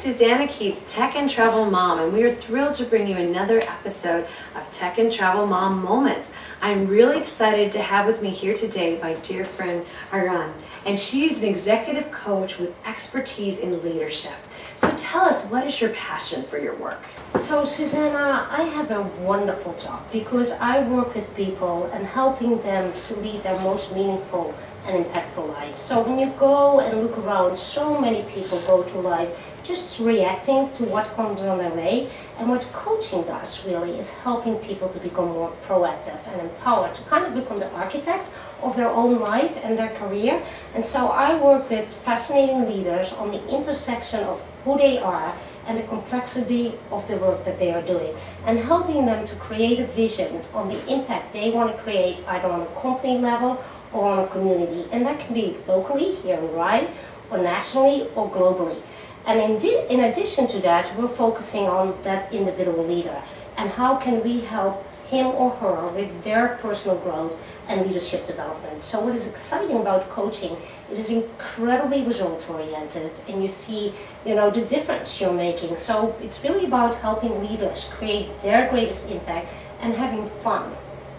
Susanna Keith, Tech and Travel Mom, and we are thrilled to bring you another episode of Tech and Travel Mom Moments. I'm really excited to have with me here today my dear friend Arjan, and she's an executive coach with expertise in leadership. So tell us, what is your passion for your work? So Susanna, I have a wonderful job because I work with people and helping them to lead their most meaningful and impactful life. So when you go and look around, so many people go through life just reacting to what comes on their way. And what coaching does really is helping people to become more proactive and empowered, to kind of become the architect of their own life and their career. And so I work with fascinating leaders on the intersection of who they are and the complexity of the work that they are doing, and helping them to create a vision on the impact they want to create either on a company level or on a community. And that can be locally here in Rye, or nationally, or globally. And in addition to that, we're focusing on that individual leader and how can we help him or her with their personal growth and leadership development. So what is exciting about coaching, it is incredibly results oriented, and you see, the difference you're making. So it's really about helping leaders create their greatest impact and having fun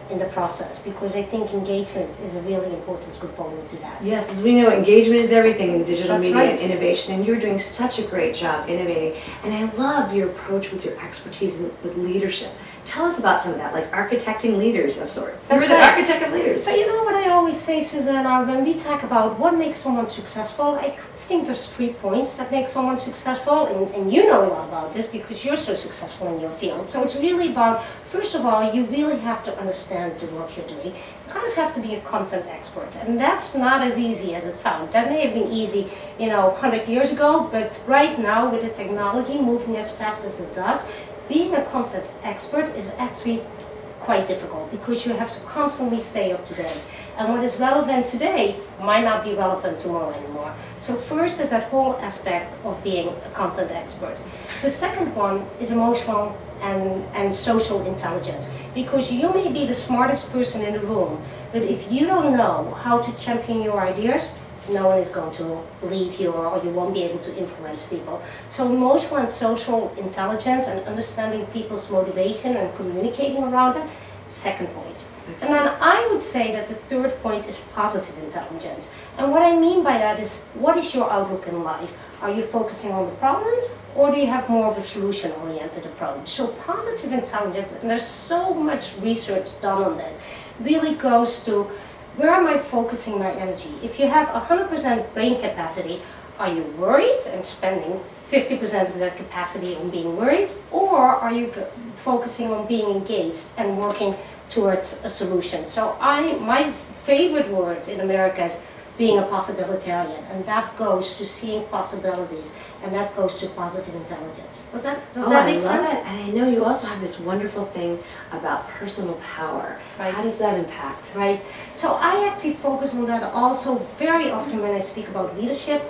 in the process, because I think engagement is a really important component to that. Yes, as we know, engagement is everything in digital That's media right. and innovation, and you're doing such a great job innovating. And I loved your approach with your expertise with leadership. Tell us about some of that, like architecting leaders of sorts. That's You're the right. architect of leaders. So you know what I always say, Susanna, when we talk about what makes someone successful, I think there's 3 points that make someone successful, and you know a lot about this because you're so successful in your field. So it's really about, first of all, you really have to understand the work you're doing. You kind of have to be a content expert, and that's not as easy as it sounds. That may have been easy, 100 years ago, but right now with the technology moving as fast as it does, being a content expert is actually quite difficult because you have to constantly stay up to date. And what is relevant today might not be relevant tomorrow anymore. So first is that whole aspect of being a content expert. The second one is emotional and social intelligence, because you may be the smartest person in the room, but if you don't know how to champion your ideas, no one is going to believe you, or you won't be able to influence people. So emotional and social intelligence and understanding people's motivation and communicating around it, second point. And then I would say that the third point is positive intelligence. And what I mean by that is, what is your outlook in life? Are you focusing on the problems, or do you have more of a solution-oriented approach? So positive intelligence, and there's so much research done on this, really goes to, where am I focusing my energy? If you have 100% brain capacity, are you worried and spending 50% of that capacity on being worried? Or are you focusing on being engaged and working towards a solution? So my favorite word in America is being a possibilitarian, and that goes to seeing possibilities, and that goes to positive intelligence. Does that make sense? It. And I know you also have this wonderful thing about personal power. Right. How does that impact? Right. So I actually focus on that also very often when I speak about leadership,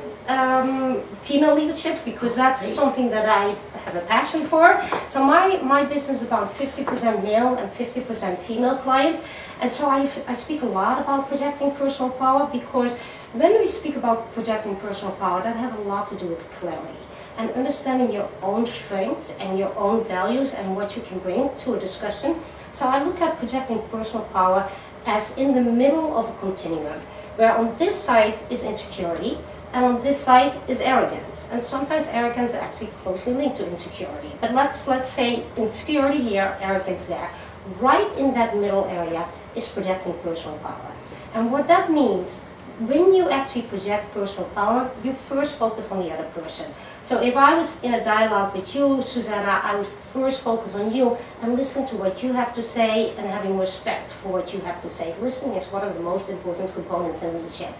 female leadership, because that's something that I have a passion for. So my business is about 50% male and 50% female clients. And so I speak a lot about projecting personal power, because when we speak about projecting personal power, that has a lot to do with clarity and understanding your own strengths and your own values and what you can bring to a discussion. So I look at projecting personal power as in the middle of a continuum, where on this side is insecurity, and on this side is arrogance. And sometimes arrogance is actually closely linked to insecurity. But let's say insecurity here, arrogance there. Right in that middle area is projecting personal power. And what that means, when you actually project personal power, you first focus on the other person. So if I was in a dialogue with you, Susanna, I would first focus on you and listen to what you have to say, and having respect for what you have to say. Listening is one of the most important components in leadership.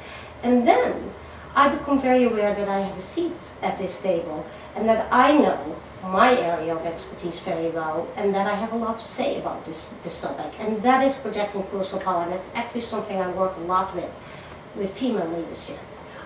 And then I become very aware that I have a seat at this table, and that I know my area of expertise very well, and that I have a lot to say about this topic. And that is projecting personal power, and that's actually something I work a lot with female leadership.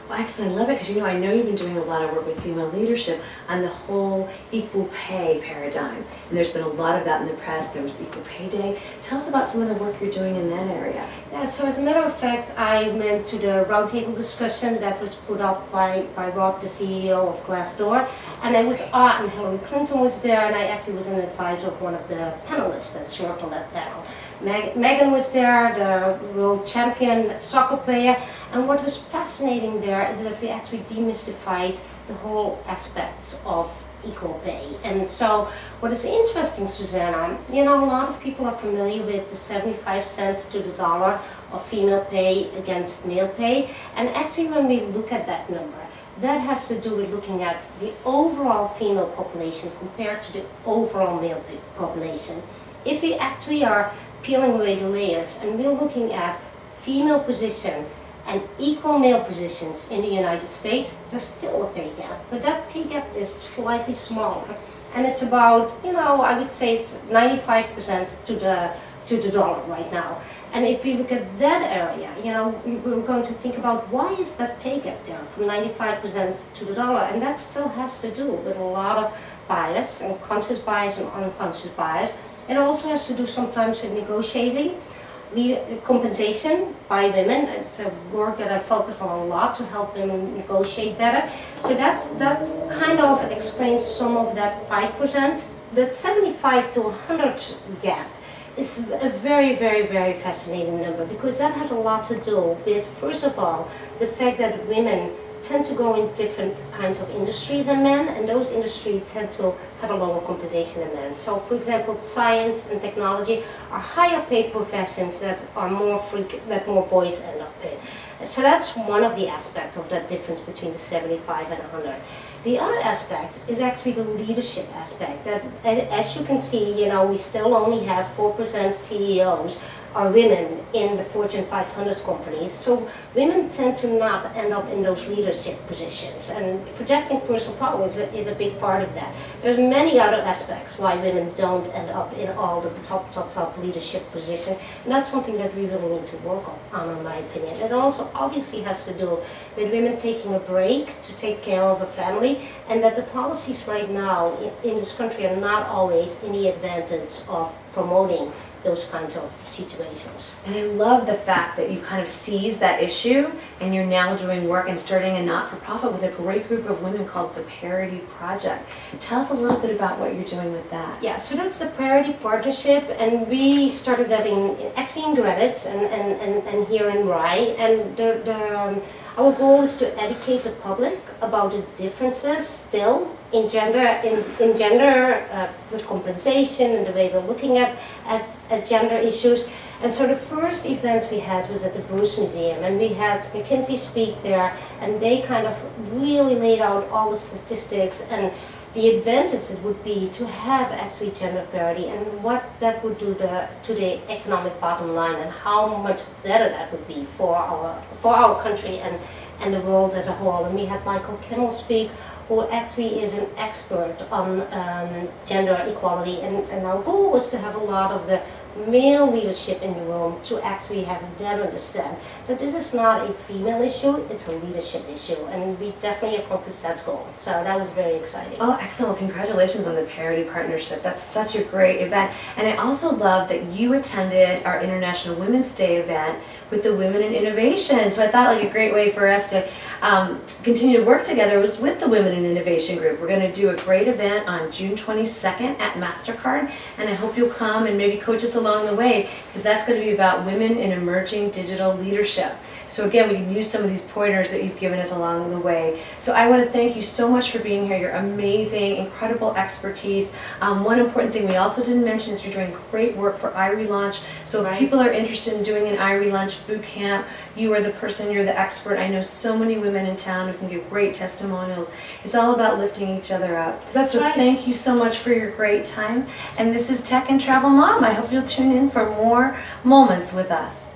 Well, excellent. I love it because I know you've been doing a lot of work with female leadership on the whole equal pay paradigm. And there's been a lot of that in the press. There was Equal Pay Day. Tell us about some of the work you're doing in that area. Yeah, so as a matter of fact, I went to the roundtable discussion that was put up by Rob, the CEO of Glassdoor. And it was and Hillary Clinton was there, and I actually was an advisor of one of the panelists that served on that panel. Megan was there, the world champion soccer player, and what was fascinating there is that we actually demystified the whole aspects of equal pay. And so what is interesting, Susanna, a lot of people are familiar with the 75 cents to the dollar of female pay against male pay, and actually when we look at that number, that has to do with looking at the overall female population compared to the overall male population. If we actually are peeling away the layers and we're looking at female position and equal male positions in the United States, there's still a pay gap, but that pay gap is slightly smaller, and it's about, I would say it's 95% to the dollar right now. And if we look at that area, we're going to think about why is that pay gap there from 95% to the dollar, and that still has to do with a lot of bias, and conscious bias and unconscious bias. It also has to do sometimes with negotiating, compensation by women. It's a work that I focus on a lot to help them negotiate better. So that's kind of explains some of that 5%. That 75 to 100 gap is a very, very, very fascinating number, because that has a lot to do with, first of all, the fact that women tend to go in different kinds of industry than men, and those industries tend to have a lower compensation than men. So, for example, science and technology are higher paid professions that are that more boys end up in. And so that's one of the aspects of that difference between the 75 and 100. The other aspect is actually the leadership aspect. That, as you can see, we still only have 4% CEOs are women in the Fortune 500 companies. So women tend to not end up in those leadership positions, and projecting personal power is a big part of that. There's many other aspects why women don't end up in all the top leadership positions, and that's something that we really need to work on in my opinion. It also obviously has to do with women taking a break to take care of a family, and that the policies right now in this country are not always in the advantage of promoting those kinds of situations. And I love the fact that you kind of seized that issue and you're now doing work and starting a not-for-profit with a great group of women called the Parity Project. Tell us a little bit about what you're doing with that. Yeah, so that's the Parity Partnership, and we started that actually in Greenwich and here in Rye, and our goal is to educate the public about the differences still in gender, with compensation and the way we're looking at gender issues. And so the first event we had was at the Bruce Museum, and we had McKinsey speak there, and they kind of really laid out all the statistics and the advantage it would be to have actually gender parity, and what that would do to the economic bottom line, and how much better that would be for our country and the world as a whole. And we had Michael Kimmel speak, who actually is an expert on gender equality, and our goal was to have a lot of the male leadership in the room to actually have them understand that this is not a female issue, it's a leadership issue, and we definitely accomplished that goal. So that was very exciting. Oh, excellent. Well, congratulations on the Parity Partnership. That's such a great event. And I also love that you attended our International Women's Day event with the Women in Innovation. So I thought like a great way for us to continue to work together was with the Women in Innovation group. We're going to do a great event on June 22nd at MasterCard, and I hope you'll come and maybe coach us along the way, because that's going to be about women in emerging digital leadership. So again, we can use some of these pointers that you've given us along the way. So I want to thank you so much for being here. You're amazing, incredible expertise. One important thing we also didn't mention is you're doing great work for iRelaunch. So if people are interested in doing an iRelaunch boot camp, you are the person, you're the expert. I know so many women in town who can give great testimonials. It's all about lifting each other up. That's so right. Thank you so much for your great time. And this is Tech and Travel Mom. I hope you'll tune in for more moments with us.